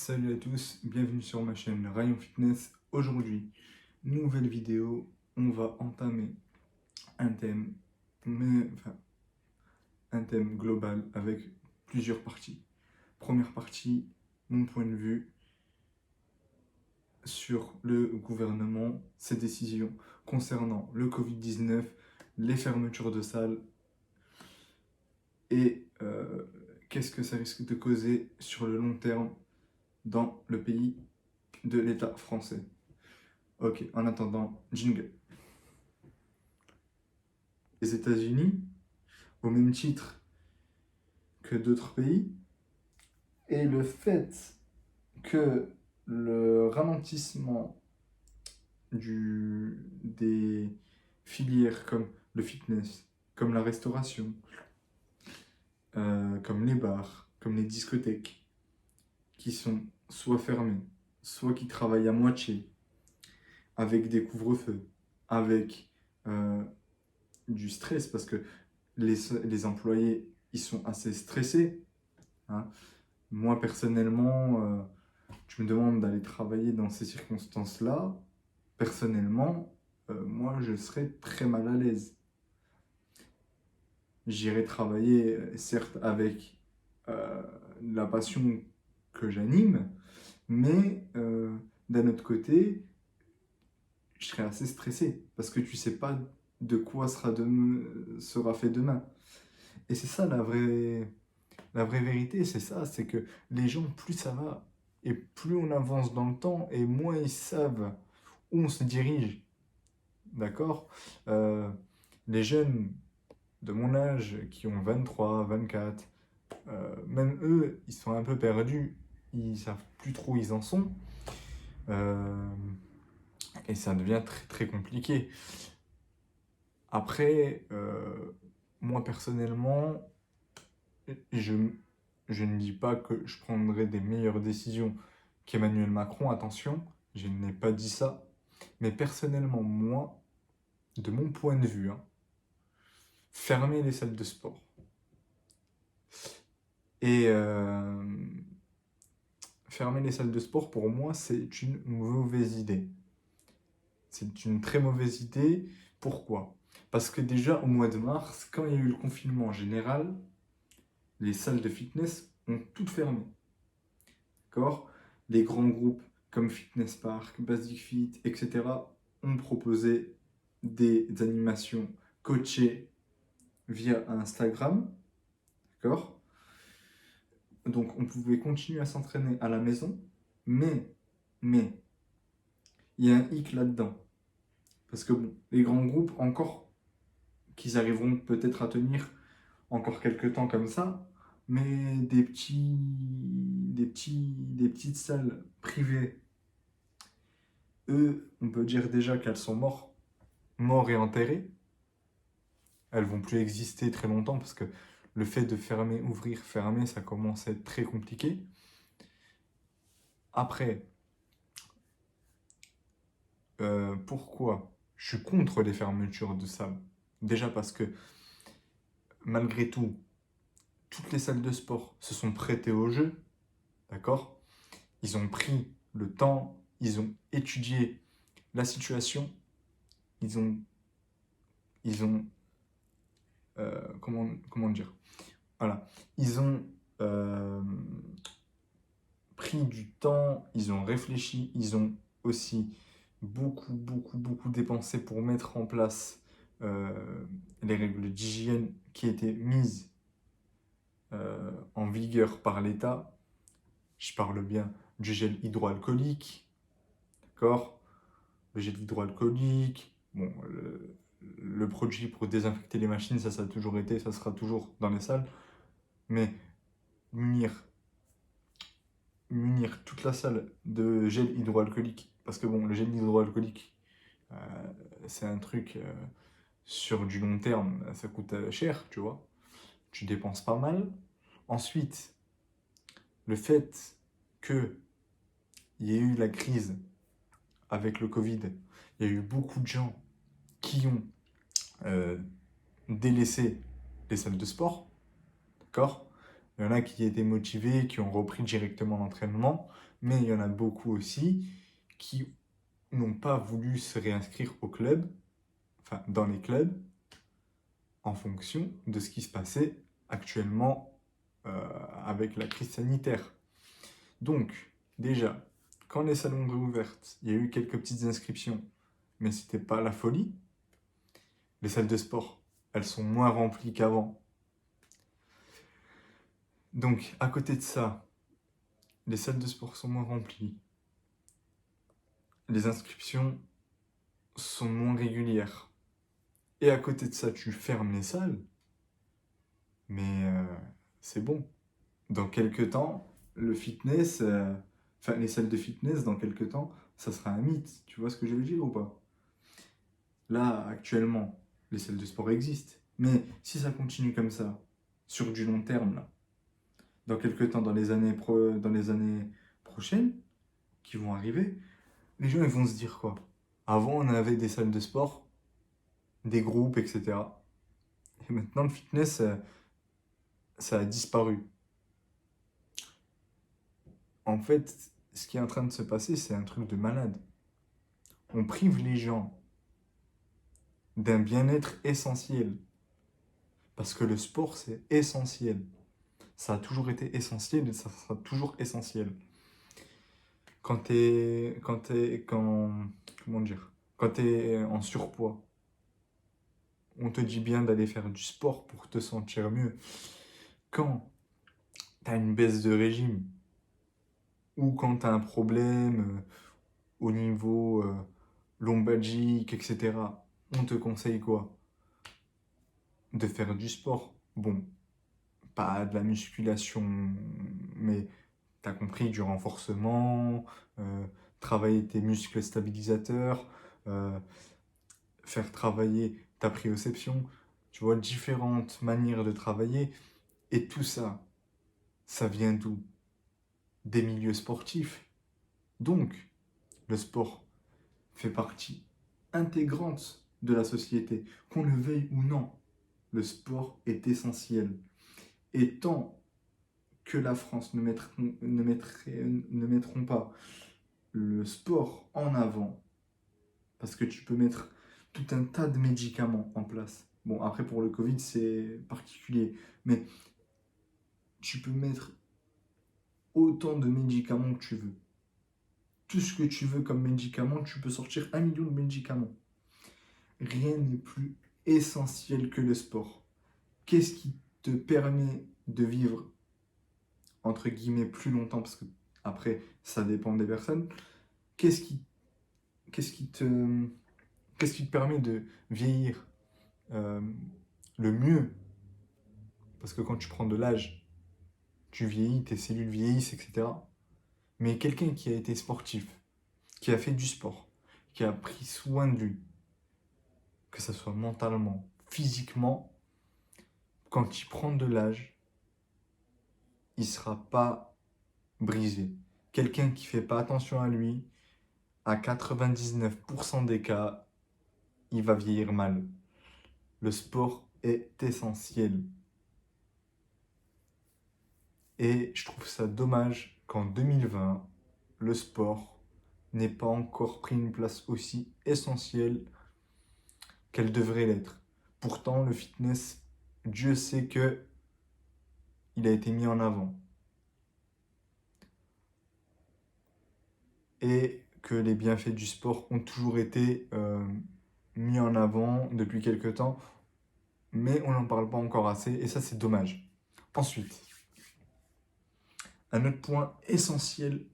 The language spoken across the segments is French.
Salut à tous, bienvenue sur ma chaîne Rayon Fitness. Aujourd'hui, nouvelle vidéo, on va entamer un thème, un thème global avec plusieurs parties. Première partie, mon point de vue sur le gouvernement, ses décisions concernant le Covid-19, les fermetures de salles et qu'est-ce que ça risque de causer sur le long terme dans le pays de l'État français. Ok, en attendant, jingle. Les États-Unis, au même titre que d'autres pays, et le fait que le ralentissement des filières comme le fitness, comme la restauration, comme les bars, comme les discothèques, qui sont soit fermées, soit qui travaillent à moitié, avec des couvre-feux, avec du stress, parce que les employés, ils sont assez stressés. Hein. Moi, personnellement, tu me demandes d'aller travailler dans ces circonstances-là. Personnellement, moi, je serais très mal à l'aise. J'irai travailler, certes, avec la passion que j'anime, mais d'un autre côté, je serais assez stressé parce que tu sais pas de quoi sera fait demain. Et c'est ça la vraie vérité, c'est ça, c'est que les gens, plus ça va, et plus on avance dans le temps, et moins ils savent où on se dirige. D'accord. Les jeunes de mon âge qui ont 23, 24, même eux, ils sont un peu perdus, ils savent plus trop où ils en sont. Et ça devient très très compliqué. Après, moi personnellement, je, je ne dis pas que je prendrai des meilleures décisions qu'Emmanuel Macron, attention, je n'ai pas dit ça. Mais personnellement, moi, de mon point de vue, hein, fermer les salles de sport et fermer les salles de sport, pour moi, c'est une mauvaise idée. C'est une très mauvaise idée. Pourquoi? Parce que déjà, au mois de mars, quand il y a eu le confinement général, les salles de fitness ont toutes fermé. D'accord? Les grands groupes comme Fitness Park, Basic Fit, etc. ont proposé des animations coachées via Instagram. D'accord? Donc on pouvait continuer à s'entraîner à la maison, mais, mais, il y a un hic là-dedans. Parce que bon, les grands groupes, encore qu'ils arriveront peut-être à tenir encore quelques temps comme ça, mais des petites salles privées, eux, on peut dire déjà qu'elles sont morts et enterrées. Elles vont plus exister très longtemps parce que le fait de fermer, ouvrir, fermer, ça commence à être très compliqué. Après, pourquoi je suis contre les fermetures de salles? Déjà parce que, malgré tout, toutes les salles de sport se sont prêtées au jeu, d'accord? Ils ont pris le temps, ils ont étudié la situation, ils ont, comment dire? Voilà, ils ont pris du temps, ils ont réfléchi, ils ont aussi beaucoup dépensé pour mettre en place les règles d'hygiène qui étaient mises en vigueur par l'État. Je parle bien du gel hydroalcoolique, d'accord? Le gel hydroalcoolique, bon, le produit pour désinfecter les machines, ça a toujours été, ça sera toujours dans les salles, mais munir toute la salle de gel hydroalcoolique, parce que bon, le gel hydroalcoolique, euh, c'est un truc sur du long terme, ça coûte cher, tu vois. Tu dépenses pas mal. Ensuite, le fait qu'il y ait eu la crise avec le Covid, il y a eu beaucoup de gens qui ont délaissé les salles de sport, d'accord? Il y en a qui étaient motivés, qui ont repris directement l'entraînement, mais il y en a beaucoup aussi qui n'ont pas voulu se réinscrire au club, enfin dans les clubs, en fonction de ce qui se passait actuellement avec la crise sanitaire. Donc, déjà, quand les salons réouvertes, il y a eu quelques petites inscriptions, mais c'était pas la folie. Les salles de sport, elles sont moins remplies qu'avant. Donc, à côté de ça, les salles de sport sont moins remplies. Les inscriptions sont moins régulières. Et à côté de ça, tu fermes les salles. Mais c'est bon. Dans quelques temps, le fitness, enfin les salles de fitness, dans quelques temps, ça sera un mythe. Tu vois ce que je veux dire ou pas? Là, actuellement, les salles de sport existent. Mais si ça continue comme ça, sur du long terme, là, dans quelques temps, dans les années prochaines, qui vont arriver, les gens ils vont se dire quoi? Avant, on avait des salles de sport, des groupes, etc. Et maintenant, le fitness, ça a disparu. En fait, ce qui est en train de se passer, c'est un truc de malade. On prive les gens d'un bien-être essentiel. Parce que le sport, c'est essentiel. Ça a toujours été essentiel et ça sera toujours essentiel. Comment dire? Quand t'es en surpoids, on te dit bien d'aller faire du sport pour te sentir mieux. Quand t'as une baisse de régime ou quand t'as un problème au niveau lombalgique, etc., on te conseille quoi? De faire du sport. Bon, pas de la musculation, mais t'as compris, du renforcement, euh, travailler tes muscles stabilisateurs, euh, faire travailler ta proprioception, tu vois, différentes manières de travailler. Et tout ça, ça vient d'où? Des milieux sportifs. Donc, le sport fait partie intégrante de la société. Qu'on le veuille ou non, le sport est essentiel. Et tant que la France ne mettront pas le sport en avant, parce que tu peux mettre tout un tas de médicaments en place. Bon, après pour le Covid, c'est particulier, mais tu peux mettre autant de médicaments que tu veux. Tout ce que tu veux comme médicament, tu peux sortir 1 million de médicaments. Rien n'est plus essentiel que le sport. Qu'est-ce qui te permet de vivre, entre guillemets, plus longtemps, parce que après, ça dépend des personnes. Qu'est-ce qui, qu'est-ce qui te, qu'est-ce qui te permet de vieillir euh, le mieux? Parce que quand tu prends de l'âge, tu vieillis, tes cellules vieillissent, etc. Mais quelqu'un qui a été sportif, qui a fait du sport, qui a pris soin de lui, que ce soit mentalement, physiquement, quand il prend de l'âge, il ne sera pas brisé. Quelqu'un qui ne fait pas attention à lui, à 99% des cas, il va vieillir mal. Le sport est essentiel. Et je trouve ça dommage qu'en 2020, le sport n'ait pas encore pris une place aussi essentielle qu'elle devrait l'être. Pourtant, le fitness, Dieu sait que il a été mis en avant. Et que les bienfaits du sport ont toujours été mis en avant depuis quelque temps, mais on n'en parle pas encore assez, et ça c'est dommage. Ensuite, un autre point essentiel,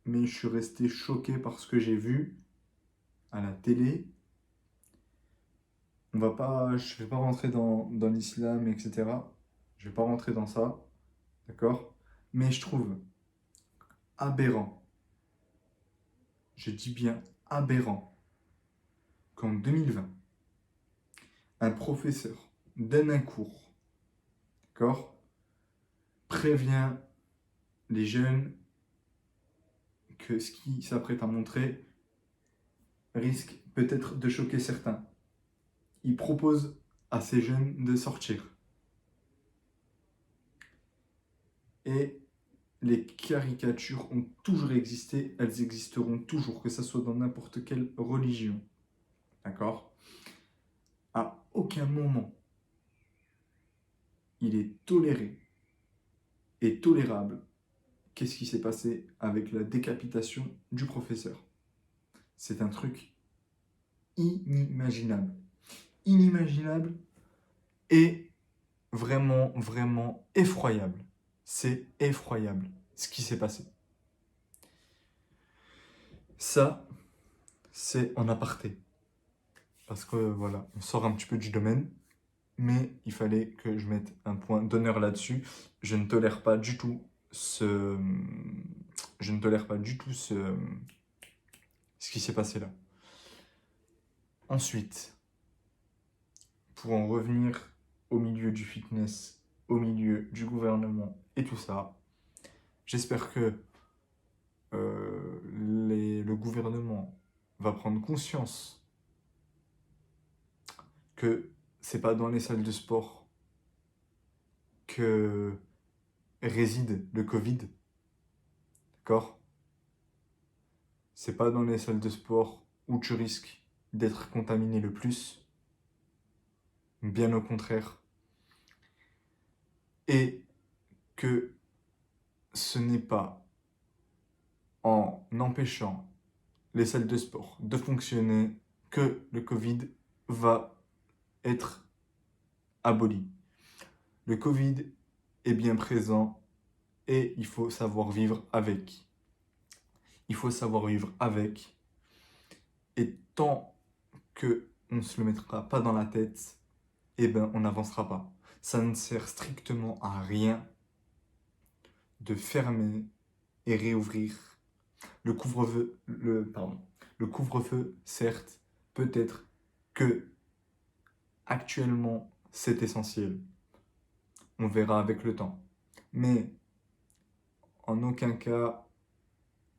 mais je suis resté choqué par ce que j'ai vu à la télé. Je ne vais pas rentrer dans l'islam, etc. Je ne vais pas rentrer dans ça, d'accord? Mais je trouve aberrant, je dis bien aberrant, qu'en 2020, un professeur donne un cours, d'accord? Prévient les jeunes que ce qu'il s'apprête à montrer risque peut-être de choquer certains. Il propose à ces jeunes de sortir. Et les caricatures ont toujours existé, elles existeront toujours, que ce soit dans n'importe quelle religion. D'accord? À aucun moment, il est toléré et tolérable. Qu'est-ce qui s'est passé avec la décapitation du professeur? C'est un truc inimaginable. Inimaginable et vraiment, vraiment effroyable. C'est effroyable ce qui s'est passé. Ça, c'est en aparté. Parce que voilà, on sort un petit peu du domaine, mais il fallait que je mette un point d'honneur là-dessus. Je ne tolère pas du tout ce. Je ne tolère pas du tout ce qui s'est passé là. Ensuite, pour en revenir au milieu du fitness, au milieu du gouvernement et tout ça, j'espère que le gouvernement va prendre conscience que c'est pas dans les salles de sport que réside le Covid, d'accord? C'est pas dans les salles de sport où tu risques d'être contaminé le plus, bien au contraire, et que ce n'est pas en empêchant les salles de sport de fonctionner que le Covid va être aboli. Le Covid est bien présent et il faut savoir vivre avec. Il faut savoir vivre avec. Et tant que on ne se le mettra pas dans la tête, eh ben on n'avancera pas. Ça ne sert strictement à rien de fermer et réouvrir. Le couvre-feu, certes, peut-être que actuellement c'est essentiel. On verra avec le temps. Mais en aucun cas,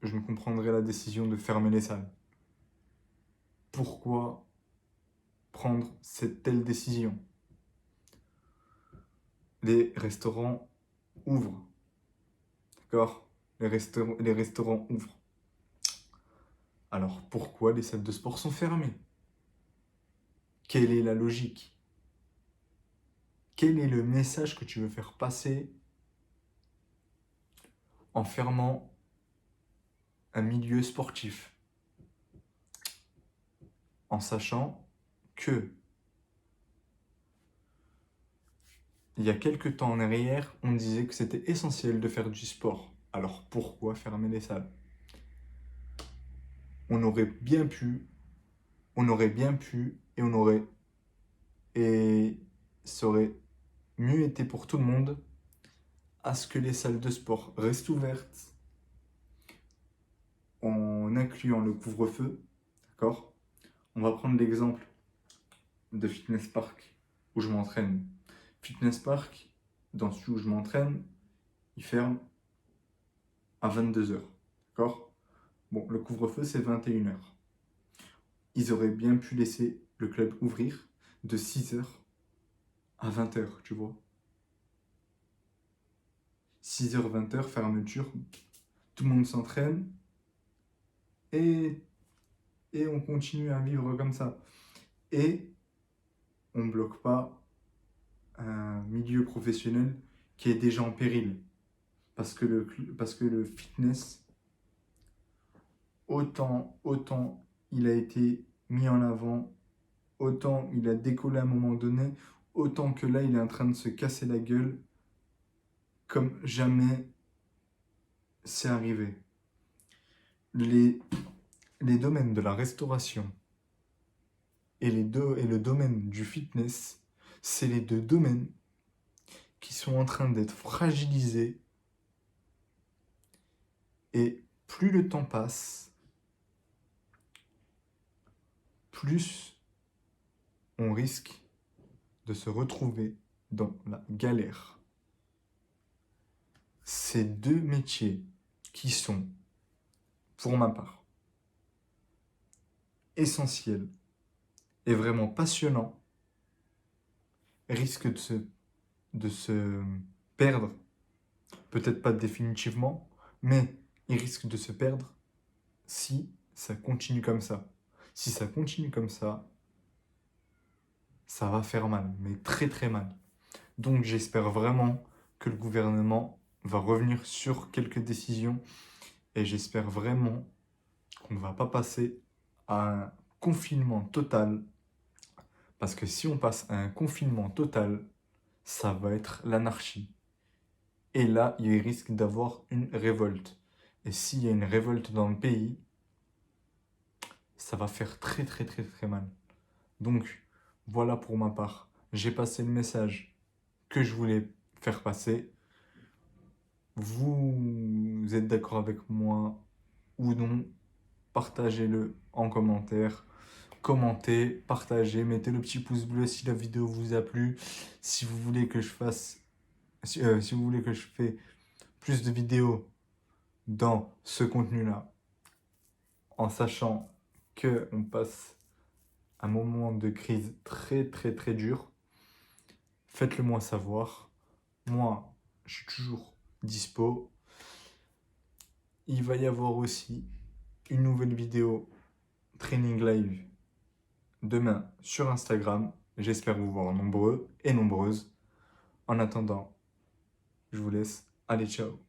je ne comprendrai la décision de fermer les salles. Pourquoi prendre cette telle décision? Les restaurants ouvrent. D'accord? Les restaurants ouvrent. Alors pourquoi les salles de sport sont fermées? Quelle est la logique? Quel est le message que tu veux faire passer en fermant un milieu sportif? En sachant que il y a quelques temps en arrière, on disait que c'était essentiel de faire du sport. Alors pourquoi fermer les salles? On aurait bien pu, et ça aurait mieux été pour tout le monde à ce que les salles de sport restent ouvertes en incluant le couvre-feu, d'accord? On va prendre l'exemple de Fitness Park où je m'entraîne. Fitness Park, dans celui où je m'entraîne, il ferme à 22h, d'accord? Bon, le couvre-feu, c'est 21h. Ils auraient bien pu laisser le club ouvrir de 6h à 20h, tu vois. 6h, 20h, fermeture, tout le monde s'entraîne et, et on continue à vivre comme ça. Et on ne bloque pas un milieu professionnel qui est déjà en péril. Parce que le fitness, autant il a été mis en avant, autant il a décollé à un moment donné, autant que là il est en train de se casser la gueule comme jamais c'est arrivé. Les domaines de la restauration et le domaine du fitness, c'est les deux domaines qui sont en train d'être fragilisés. Et plus le temps passe, plus on risque de se retrouver dans la galère. Ces deux métiers qui sont, pour ma part, essentiels et vraiment passionnants, risquent de se perdre Peut-être pas définitivement, mais il risque de se perdre si ça continue comme ça. Si ça continue comme ça va faire mal, mais très très mal. Donc j'espère vraiment que le gouvernement va revenir sur quelques décisions et j'espère vraiment qu'on ne va pas passer à un confinement total. Parce que si on passe à un confinement total, ça va être l'anarchie. Et là, il risque d'avoir une révolte. Et s'il y a une révolte dans le pays, ça va faire très très très très mal. Donc, voilà pour ma part. J'ai passé le message que je voulais faire passer. Vous êtes d'accord avec moi ou non? Partagez-le en commentaire. Commentez, partagez, mettez le petit pouce bleu si la vidéo vous a plu. Si vous voulez que je fasse, si vous voulez que je fais plus de vidéos dans ce contenu-là, en sachant que on passe un moment de crise très très très dur, faites-le moi savoir. Moi, je suis toujours dispo. Il va y avoir aussi une nouvelle vidéo training live demain sur Instagram. J'espère vous voir nombreux et nombreuses. En attendant, je vous laisse. Allez, ciao.